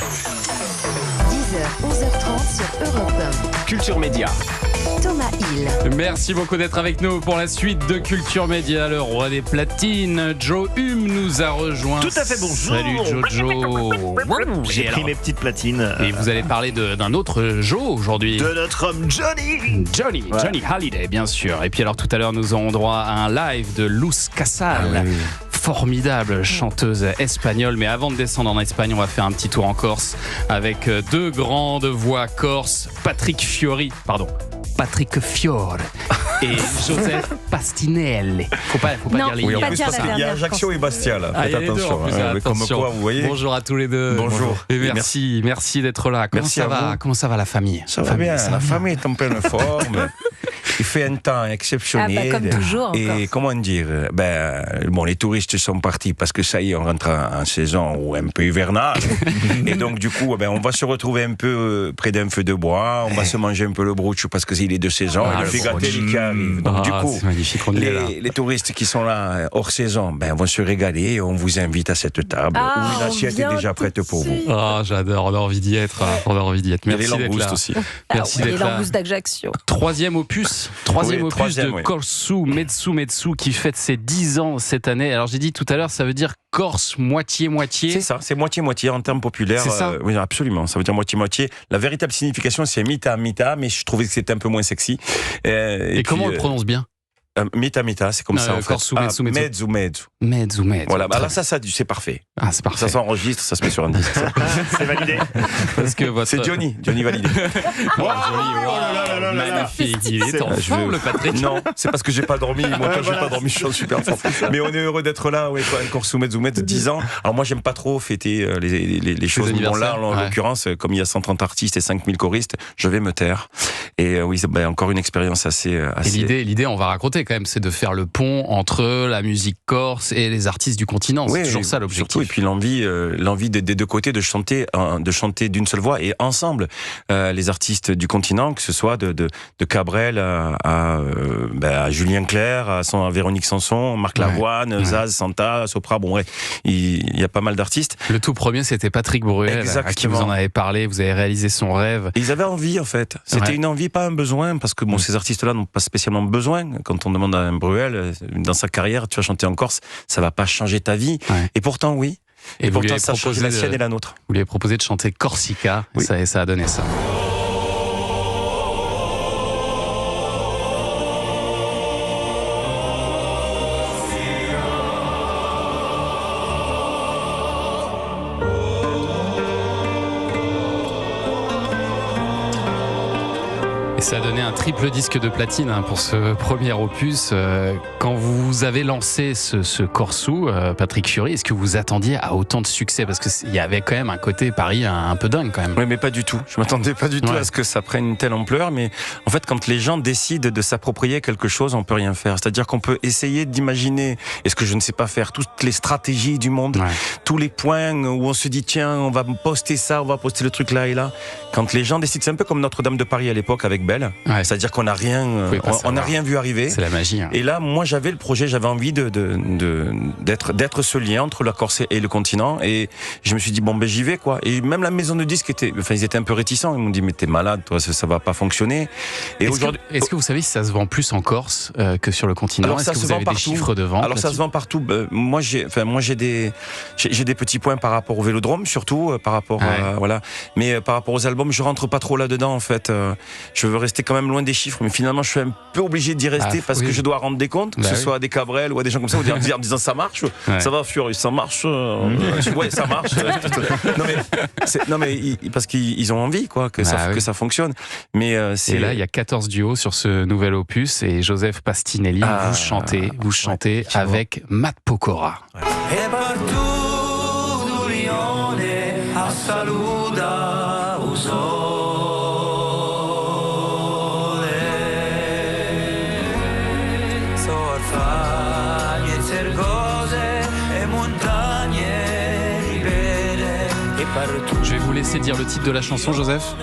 10h, 11h30 sur Europe 1. Culture Média. Thomas Hill. Merci beaucoup d'être avec nous pour la suite de Culture Média. Le roi des platines, Joe Hume, nous a rejoint. Tout à fait, bonjour. Salut Jojo. J'ai pris mes petites platines. Et vous allez parler d'un autre Joe aujourd'hui. De notre homme Johnny. Johnny Hallyday, bien sûr. Et puis alors tout à l'heure, nous aurons droit à un live de Luz Casal. Formidable chanteuse espagnole. Mais avant de descendre en Espagne, on va faire un petit tour en Corse avec deux grandes voix corse, Patrick Fiore et Joseph Pastinelli. Faut pas dire les Oui, noms. en plus, parce qu'il y a Ajaccio et Bastia là. Ah, Faites il y a les deux, attention. en plus, Comme attention. quoi, vous voyez. Bonjour à tous les deux. Bonjour. Et merci d'être là. Comment Merci ça à va vous. Comment ça va la famille? Ça va bien, la famille est en pleine forme. Il fait un temps exceptionnel. comme toujours, Et encore. comment dire, les touristes sont partis parce que ça y est, on rentre en saison ou un peu hivernale. Et donc, du coup, on va se retrouver un peu près d'un feu de bois. On va se manger un peu le brooch parce que il est de saison. Ah, et le le figatelli qui arrive. Donc, du coup, c'est magnifique, on est là. les touristes qui sont là hors saison, vont se régaler. Et on vous invite à cette table où une assiette est déjà prête pour vous. Ah, j'adore, on a envie d'y être. Il y a Merci les d'être langoustes là. aussi. Merci Et d'être là. l'Angus d'Ajaccio. Troisième opus troisième, de oui. Korsu Metsu qui fête ses 10 ans cette année. Alors j'ai dit tout à l'heure, ça veut dire Corse moitié-moitié. C'est ça, c'est moitié-moitié en termes populaires. C'est ça oui, absolument, ça veut dire moitié-moitié. La véritable signification, c'est mita-mita, mais je trouvais que c'était un peu moins sexy. Et comment on le prononce bien? Mita-mita, c'est comme ça en fait. Korsu Metsu. Medzu. Medzu. Voilà, là c'est parfait. Ah, c'est parfait. Ça s'enregistre, ça se met sur un disque. C'est validé. Parce que votre... C'est Johnny validé. Magnifique, il est en forme le Patrick. Non, c'est parce que j'ai pas dormi. Moi, quand j'ai pas dormi, je suis en super forme. Mais on est heureux d'être là, ouais, Korsu Metsu 10 ans. Alors moi, j'aime pas trop fêter les choses bon là, en ouais. l'occurrence, comme il y a 130 artistes et 5000 choristes, je vais me taire. Et oui, encore une expérience assez... Et l'idée, on va raconter quand même, c'est de faire le pont entre la musique corse et les artistes du continent. C'est toujours ça l'objectif. Surtout, et puis l'envie des deux côtés de chanter d'une seule voix et ensemble. Les artistes du continent, que ce soit de Cabrel à Julien Clerc, à Véronique Sanson, Marc Lavoine, Zaz, Santa, Sopra, bon bref, il y a pas mal d'artistes. Le tout premier, c'était Patrick Bruel, à qui vous en avez parlé, vous avez réalisé son rêve. Et ils avaient envie en fait, c'était une envie, pas un besoin, parce que ces artistes-là n'ont pas spécialement besoin. Quand on demande à un Bruel, dans sa carrière, tu vas chanter en Corse, ça va pas changer ta vie. Et pourtant oui. Et pourtant ça change la sienne et la nôtre. Vous lui avez proposé de chanter Corsica, oui. Et ça a donné ça. Et ça a donné un triple disque de platine pour ce premier opus. Quand vous avez lancé ce Korsu, Patrick Fiore, est-ce que vous attendiez à autant de succès? Parce qu'il y avait quand même un côté Paris un peu dingue quand même. Oui, mais pas du tout. Je m'attendais pas du tout à ce que ça prenne une telle ampleur. Mais en fait, quand les gens décident de s'approprier quelque chose, on peut rien faire. C'est-à-dire qu'on peut essayer d'imaginer, et ce que je ne sais pas faire, toutes les stratégies du monde, tous les points où on se dit tiens, on va poster ça, on va poster le truc là et là. Quand les gens décident, c'est un peu comme Notre-Dame de Paris à l'époque avec Belle. C'est-à-dire qu'on n'a rien, on n'a rien vu arriver. C'est la magie. Et là, moi, j'avais le projet, j'avais envie d'être ce lien entre la Corse et le continent. Et je me suis dit j'y vais quoi. Et même la maison de disques ils étaient un peu réticents. Ils m'ont dit mais t'es malade, toi, ça va pas fonctionner. Et aujourd'hui, est-ce que vous savez si ça se vend plus en Corse que sur le continent? Alors, est-ce que vous avez des chiffres de vente? Alors ça se vend partout. Moi j'ai des petits points par rapport au Vélodrome, surtout par rapport à, mais par rapport aux albums, je rentre pas trop là-dedans en fait. Je veux rester quand même loin des chiffres, mais finalement je suis un peu obligé d'y rester parce que je dois rendre des comptes, que ce soit à des Cabrel ou à des gens comme ça, ou en disant ça marche, ça va Fiori, ça marche, ouais ça marche. non mais parce qu'ils ont envie quoi que ça fonctionne. Mais et là il y a 14 duos sur ce nouvel opus et Joseph Pastinelli, vous chantez avec Matt Pokora. Je vais vous laisser dire le titre de la chanson, Joseph.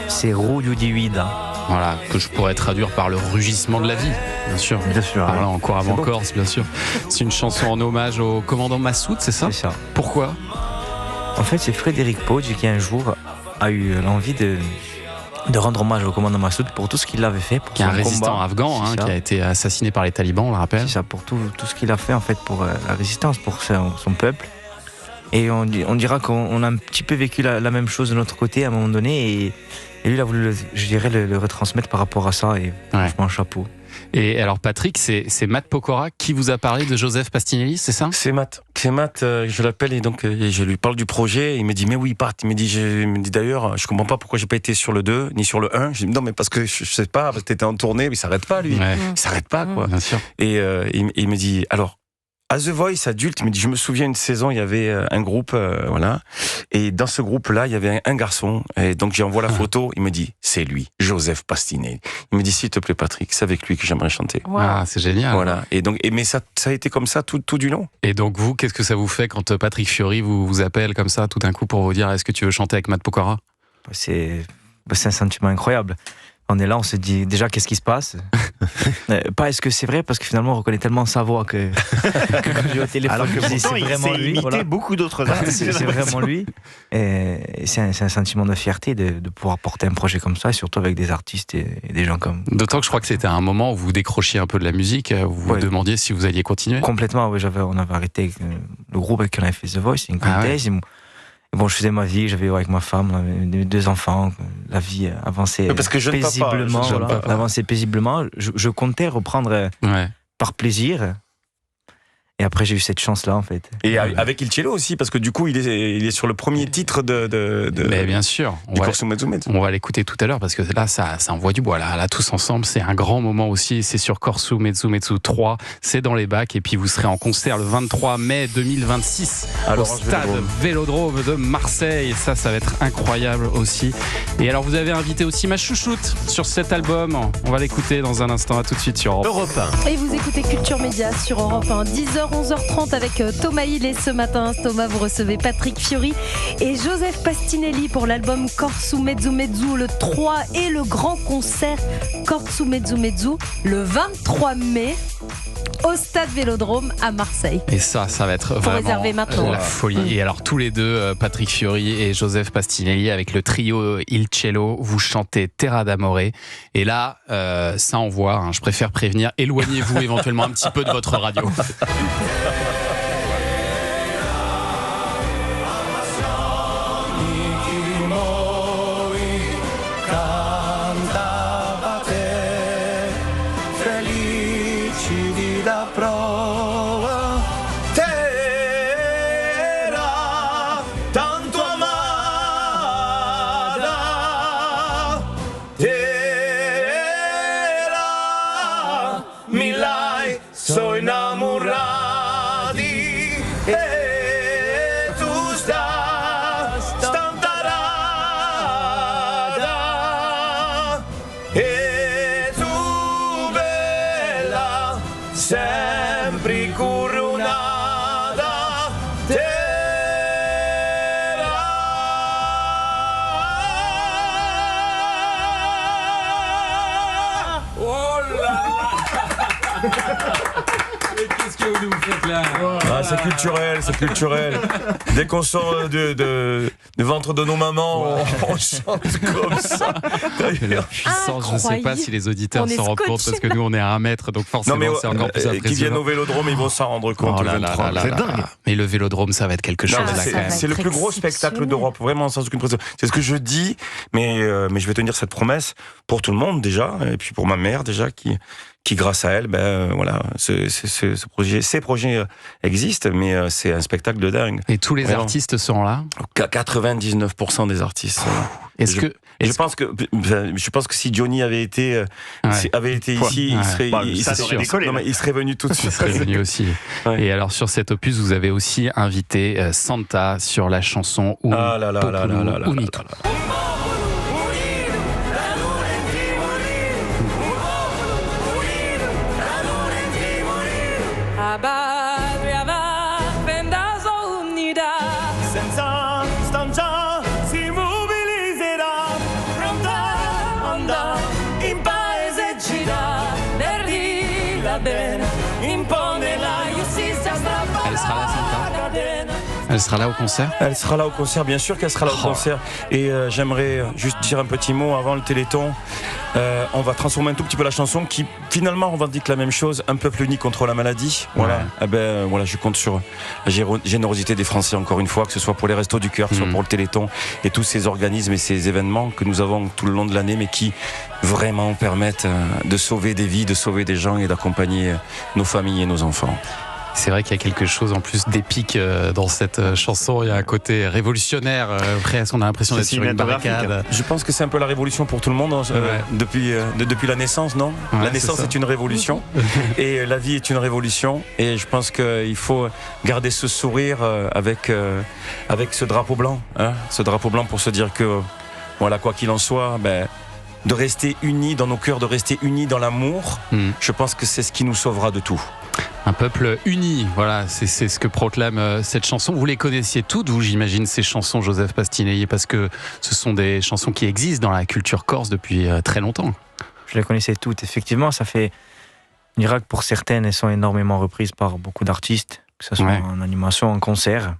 C'est Rouillou di Vida. Voilà, que je pourrais traduire par le rugissement de la vie, bien sûr. Par là, encore avant Corse, bien sûr. C'est une chanson en hommage au commandant Massoud, c'est ça? C'est ça. Pourquoi? En fait, c'est Frédéric Poggi qui un jour a eu l'envie de rendre hommage au commandant Massoud pour tout ce qu'il avait fait. Pour qui est un son résistant combat. afghan qui a été assassiné par les talibans, on le rappelle. C'est ça, pour tout ce qu'il a fait en fait pour la résistance, pour son peuple. Et on dira qu'on a un petit peu vécu la même chose de notre côté à un moment donné. Et lui, il a voulu, le retransmettre par rapport à ça. Et franchement, chapeau. Et alors Patrick, c'est Matt Pokora qui vous a parlé de Joseph Pastinelli, c'est ça ? C'est Matt, je l'appelle et donc je lui parle du projet. Il me dit mais oui, part. Il me dit d'ailleurs, je comprends pas pourquoi j'ai pas été sur le 2 ni sur le 1. Je dis non mais parce que je sais pas, parce que t'étais en tournée, mais il s'arrête pas lui. Ouais. Il s'arrête pas quoi. Bien sûr. Et il me dit alors à The Voice adulte, il me dit je me souviens une saison, il y avait un groupe voilà, et dans ce groupe-là, il y avait un garçon et donc j'envoie la photo, il me dit c'est lui, Joseph Pastinelli. Il me dit s'il te plaît Patrick, c'est avec lui que j'aimerais chanter. Wow. Ah, c'est génial. Voilà. Et donc mais ça a été comme ça tout du long. Et donc vous, qu'est-ce que ça vous fait quand Patrick Fiori vous appelle comme ça tout d'un coup pour vous dire est-ce que tu veux chanter avec Matt Pokora ? C'est un sentiment incroyable. On est là, on se dit déjà qu'est-ce qui se passe. Pas est-ce que c'est vrai, parce que finalement on reconnaît tellement sa voix que quand j'ai au téléphone, alors que c'est vraiment lui. Imité Voilà. beaucoup d'autres artistes. C'est vraiment lui. Et c'est un sentiment de fierté de pouvoir porter un projet comme ça, et surtout avec des artistes et des gens comme. D'autant que je crois que c'était un moment où vous décrochiez un peu de la musique, vous vous demandiez si vous alliez continuer. Complètement, oui, on avait arrêté avec le groupe avec qui on avait fait The Voice, une contest. Bon, je faisais ma vie, j'avais avec ma femme, on avait 2 enfants, la vie avançait paisiblement. On avançait paisiblement. Je comptais reprendre par plaisir. Et après, j'ai eu cette chance-là, en fait. Et avec Il Cielo aussi, parce que du coup, il est sur le premier titre Mais bien sûr. Du Corso Mezzo Mezzo. On va l'écouter tout à l'heure, parce que là, ça envoie du bois. Là, tous ensemble, c'est un grand moment aussi. C'est sur Corso Mezzo Mezzo 3. C'est dans les bacs. Et puis, vous serez en concert le 23 mai 2026 au stade Vélodrome de Marseille. Ça va être incroyable aussi. Et alors, vous avez invité aussi ma chouchoute sur cet album. On va l'écouter dans un instant. À tout de suite sur Europe 1. Et vous écoutez Culture Média sur Europe 1. 10h, 11h30 avec Thomas Hill. Et ce matin, Thomas, vous recevez Patrick Fiori et Joseph Pastinelli pour l'album Corso Mezzo Mezzo, le 3 et le grand concert Corso Mezzo Mezzo le 23 mai au stade Vélodrome à Marseille. Et ça va être vraiment la folie. Et alors tous les deux, Patrick Fiori et Joseph Pastinelli, avec le trio Il Cielo, vous chantez Terra d'Amore. Et là, ça envoie, je préfère prévenir, éloignez-vous éventuellement un petit peu de votre radio. Sono innamorati e tu stantarada e tu bella sempre coronata terra. Oh là là. Qu'est-ce que vous nous faites là ? Ah, c'est culturel. Dès qu'on sort du ventre de nos mamans, on chante comme ça. Leur puissance, je ne sais pas si les auditeurs s'en rendent compte, parce que nous on est à 1 mètre, donc forcément c'est encore plus impressionnant. Qui viennent au Vélodrome, ils vont s'en rendre compte. Oh là là, c'est dingue. Mais le Vélodrome, ça va être quelque chose. C'est le plus gros spectacle d'Europe, vraiment sans aucune pression. C'est ce que je dis, mais je vais tenir cette promesse pour tout le monde déjà, et puis pour ma mère déjà qui grâce à elle, ces projets existent, mais c'est un spectacle de dingue. Et tous les artistes seront là ? 99% des artistes. Je pense que si Johnny avait été ici, il serait venu tout de suite. Il serait venu aussi. Ouais. Et alors sur cet opus, vous avez aussi invité Santa sur la chanson Unito. Senza stanza si mobilizzerà, pronta onda in paese gira, la bene impone la giustizia strappa. Elle sera là, Santa. Elle sera là au concert ? Elle sera là au concert, bien sûr qu'elle sera là au concert. Et j'aimerais juste dire un petit mot avant le Téléthon. On va transformer un tout petit peu la chanson qui finalement revendique la même chose, un peuple uni contre la maladie. Voilà. Voilà, je compte sur la générosité des Français encore une fois, que ce soit pour les Restos du Cœur, que ce soit pour le Téléthon et tous ces organismes et ces événements que nous avons tout le long de l'année, mais qui vraiment permettent de sauver des vies, de sauver des gens et d'accompagner nos familles et nos enfants. C'est vrai qu'il y a quelque chose en plus d'épique dans cette chanson. Il y a un côté révolutionnaire. Presque, on a l'impression d'être sur une barricade. Je pense que c'est un peu la révolution pour tout le monde depuis la naissance, non ? La naissance est une révolution et la vie est une révolution. Et je pense qu'il faut garder ce sourire avec ce drapeau blanc. Ce drapeau blanc pour se dire que, voilà, quoi qu'il en soit, de rester unis dans nos cœurs, de rester unis dans l'amour. Je pense que c'est ce qui nous sauvera de tout. Un peuple uni, voilà, c'est ce que proclame cette chanson. Vous les connaissiez toutes, vous, j'imagine, ces chansons, Joseph Pastinelli, parce que ce sont des chansons qui existent dans la culture corse depuis très longtemps. Je les connaissais toutes, effectivement. Ça fait miracle pour certaines, elles sont énormément reprises par beaucoup d'artistes, que ce soit en animation, en concert.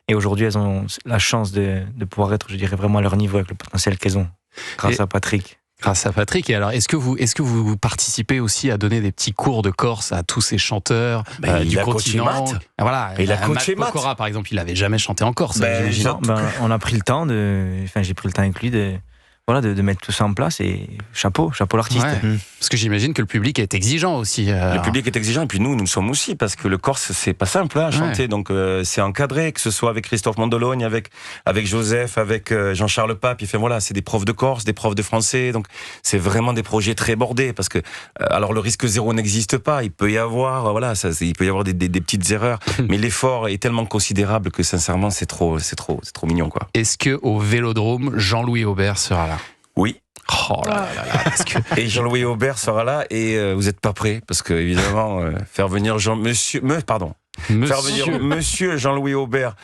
Et aujourd'hui, elles ont la chance de pouvoir être, je dirais, vraiment à leur niveau avec le potentiel qu'elles ont, grâce à Patrick. Grâce à Patrick. Et alors, est-ce que vous participez aussi à donner des petits cours de Corse à tous ces chanteurs du continent ? Voilà. Et Matt Pokora, par exemple, il n'avait jamais chanté en Corse. On a pris le temps j'ai pris le temps avec lui de mettre tout ça en place et chapeau l'artiste. Parce que j'imagine que le public est exigeant aussi. Le public est exigeant et puis nous le sommes aussi parce que le Corse c'est pas simple à chanter, donc c'est encadré, que ce soit avec Christophe Mondologne, avec Joseph, avec Jean-Charles Pape, c'est des profs de Corse, des profs de français, donc c'est vraiment des projets très bordés parce que alors le risque zéro n'existe pas, il peut y avoir des petites erreurs, mais l'effort est tellement considérable que sincèrement c'est trop mignon quoi. Est-ce que au Vélodrome Jean-Louis Aubert sera là ? Oui. Oh là là, parce que... Et Jean-Louis Aubert sera là et vous n'êtes pas prêts parce que évidemment faire venir Monsieur Jean-Louis Aubert,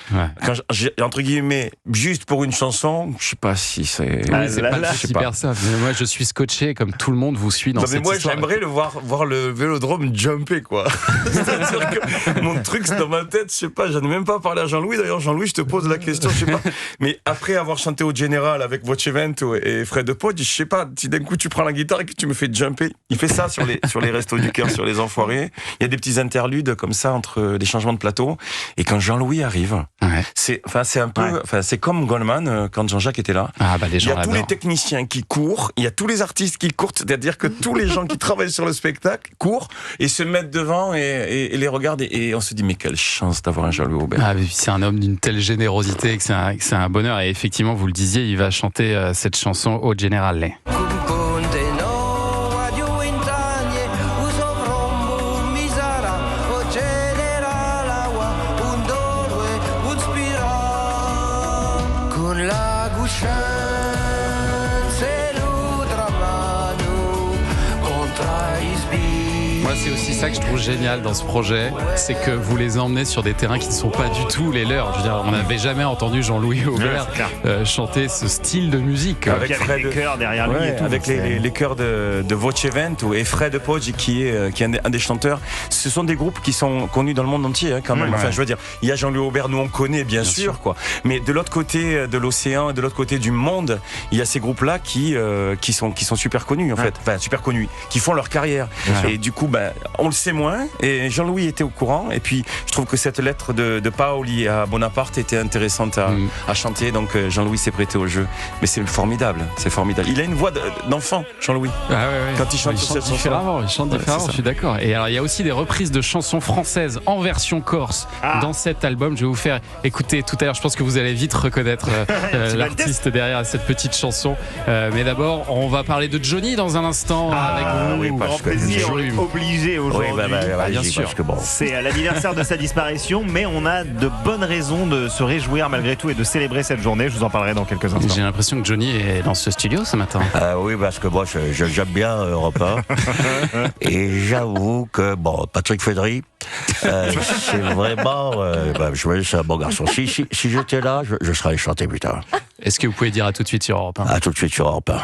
quand entre guillemets, juste pour une chanson, je sais pas si c'est. C'est pas super ça. Mais moi, je suis scotché comme tout le monde vous suit dans cette histoire. Moi, j'aimerais le voir le Vélodrome jumper quoi. C'est-à-dire que mon truc c'est dans ma tête, je sais pas. J'en ai même pas parlé à Jean-Louis. D'ailleurs, Jean-Louis, je te pose la question, je sais pas. Mais après avoir chanté au Général avec Vocevento et Fred de Poggio, je sais pas. Si d'un coup tu prends la guitare et que tu me fais jumper, il fait ça sur les Restos du Cœur, sur les Enfoirés. Il y a des petits interludes comme ça entre des changements de plateau, et quand Jean-Louis arrive, c'est un peu, c'est comme Goldman quand Jean-Jacques était là. Il y a tous les techniciens qui courent, il y a tous les artistes qui courent, c'est-à-dire que tous les gens qui travaillent sur le spectacle courent et se mettent devant et les regardent et on se dit mais quelle chance d'avoir un Jean-Louis Aubert. C'est un homme d'une telle générosité que c'est un bonheur, et effectivement vous le disiez, il va chanter cette chanson au Generale. Moi, c'est aussi ça que je trouve génial dans ce projet, c'est que vous les emmenez sur des terrains qui ne sont pas du tout les leurs. Je veux dire, on n'avait jamais entendu Jean-Louis Aubert chanter ce style de musique. Avec les chœurs derrière lui et tout. Avec les chœurs de Vocevento et Fred de Poggio qui est un des chanteurs. Ce sont des groupes qui sont connus dans le monde entier quand même. Enfin, je veux dire, il y a Jean-Louis Aubert, nous on connaît bien sûr quoi. Mais de l'autre côté de l'océan et de l'autre côté du monde, il y a ces groupes-là qui sont super connus en fait. Enfin, super connus, qui font leur carrière. Et du coup, on le sait moins, et Jean-Louis était au courant, et puis je trouve que cette lettre de Paoli à Bonaparte était intéressante à chanter, donc Jean-Louis s'est prêté au jeu, mais c'est formidable. Il a une voix d'enfant, Jean-Louis. Quand il chante cette chanson. Il chante différemment, je suis d'accord. Et alors il y a aussi des reprises de chansons françaises en version corse dans cet album. Je vais vous faire écouter tout à l'heure, je pense que vous allez vite reconnaître l'artiste derrière cette petite chanson, mais d'abord on va parler de Johnny dans un instant avec vous. Oui, grand plaisir, on est obligé aujourd'hui. Bien sûr. Parce que c'est l'anniversaire de sa disparition, mais on a de bonnes raisons de se réjouir malgré tout et de célébrer cette journée. Je vous en parlerai dans quelques instants. J'ai l'impression que Johnny est dans ce studio ce matin. Oui, parce que moi j'aime bien Europe 1 et j'avoue que Patrick Fédry, c'est vraiment c'est un bon garçon. Si j'étais là, je serais allé chanter plus tard. Est-ce que vous pouvez dire à tout de suite sur Europe 1 ? À tout de suite sur Europe 1.